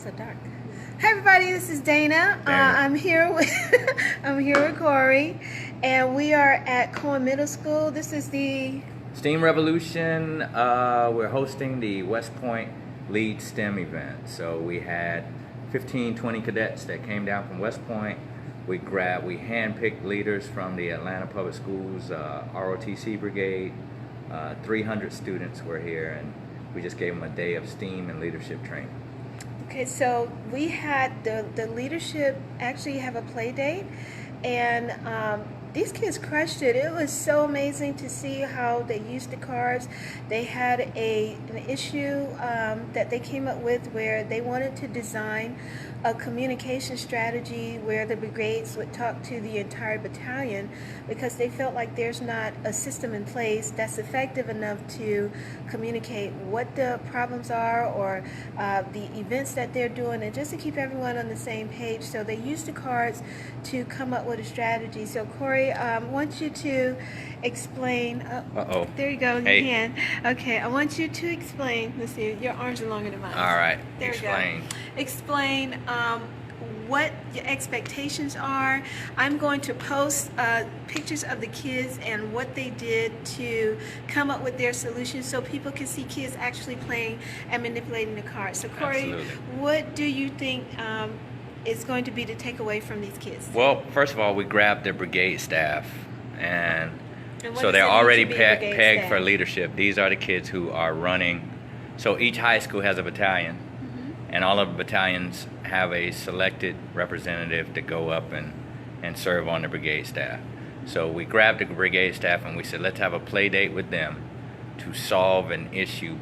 So dark. Hi everybody, this is Dana. I'm here with Cory, and we are at Cohen Middle School. This is the STEAM Revolution. We're hosting the West Point Lead STEM event. So we had 15-20 cadets that came down from West Point. We handpicked leaders from the Atlanta Public Schools ROTC Brigade. 300 students were here, and we just gave them a day of STEAM and leadership training. Okay, so we had the leadership actually have a play date, and these kids crushed it. It was so amazing to see how they used the cards. They had an issue that they came up with where they wanted to design a communication strategy where the brigades would talk to the entire battalion, because they felt like there's not a system in place that's effective enough to communicate what the problems are or the events that they're doing, and just to keep everyone on the same page. So they used the cards to come up with a strategy. So Cory, I want you to explain. There you go, your hand. Okay, I want you to explain. Let's see, your arms are longer than mine. All right, there explain. We go. Explain what your expectations are. I'm going to post pictures of the kids and what they did to come up with their solutions, so people can see kids actually playing and manipulating the cards. So Cory, what do you think is going to be the takeaway from these kids? Well, first of all, we grabbed the brigade staff, and so they're already pegged for leadership. These are the kids who are running. So each high school has a battalion, and all of the battalions have a selected representative to go up and serve on the brigade staff. So we grabbed the brigade staff and we said, let's have a play date with them to solve an issue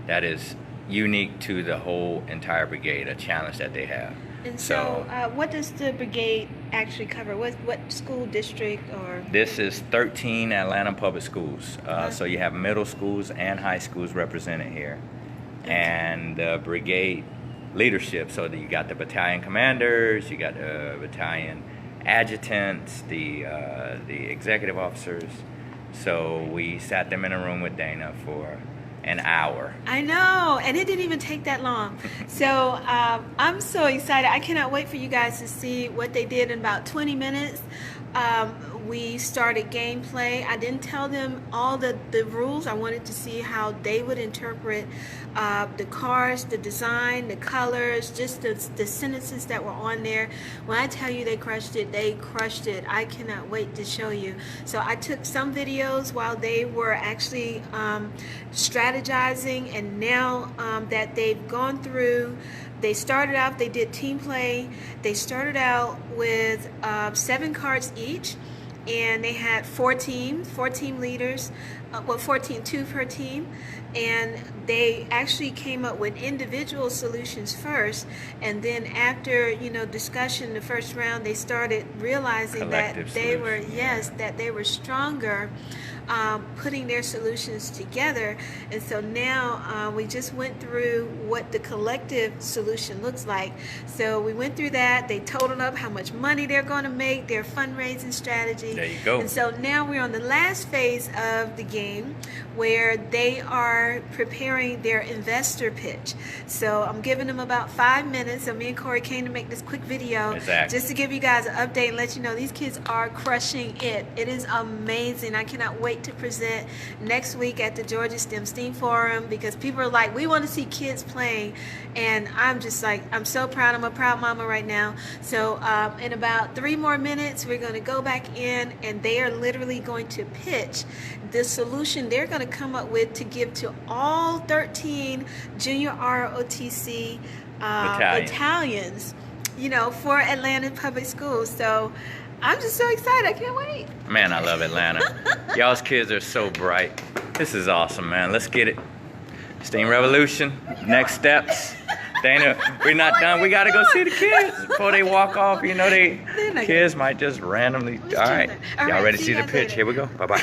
that is unique to the whole entire brigade, a challenge that they have. And so what does the brigade actually cover? What school district? Or this is 13 Atlanta public schools. So you have middle schools and high schools represented here. And the brigade leadership, so that you got the battalion commanders, you got the battalion adjutants, the executive officers. So we sat them in a room with Dana for an hour. I know, and it didn't even take that long. So I'm so excited. I cannot wait for you guys to see what they did in about 20 minutes. We started gameplay. I didn't tell them all the rules. I wanted to see how they would interpret the cards, the design, the colors, just the sentences that were on there. When I tell you they crushed it, they crushed it. I cannot wait to show you. So I took some videos while they were actually strategizing, and now that they've gone through, they started out, they did team play. They started out with 7 cards each, and they had 4 team leaders, 2 per team, and they actually came up with individual solutions first, and then after discussion the first round, they started realizing that they were that they were stronger putting their solutions together. And so now we just went through what the collective solution looks like. So we went through that. They totaled up how much money they're going to make, their fundraising strategy. There you go. And so now we're on the last phase of the game, where they are preparing their investor pitch. So I'm giving them about 5 minutes. So me and Cory came to make this quick video just to give you guys an update and let you know these kids are crushing it. It is amazing. I cannot wait to present next week at the Georgia STEAM Forum, because people are like, we want to see kids playing, and I'm just like, I'm so proud. I'm a proud mama right now. So in about 3 more minutes, we're going to go back in, and they are literally going to pitch the solution they're going to come up with to give to all 13 junior ROTC battalions, for Atlanta Public Schools. So I'm just so excited. I can't wait. Man, I love Atlanta. Y'all's kids are so bright. This is awesome, man. Let's get it. STEAM Revolution. Next steps. Dana, we're not done. We got to go see the kids before they walk off. Kids might just randomly. All right. Y'all ready to see the pitch? Here we go. Bye-bye.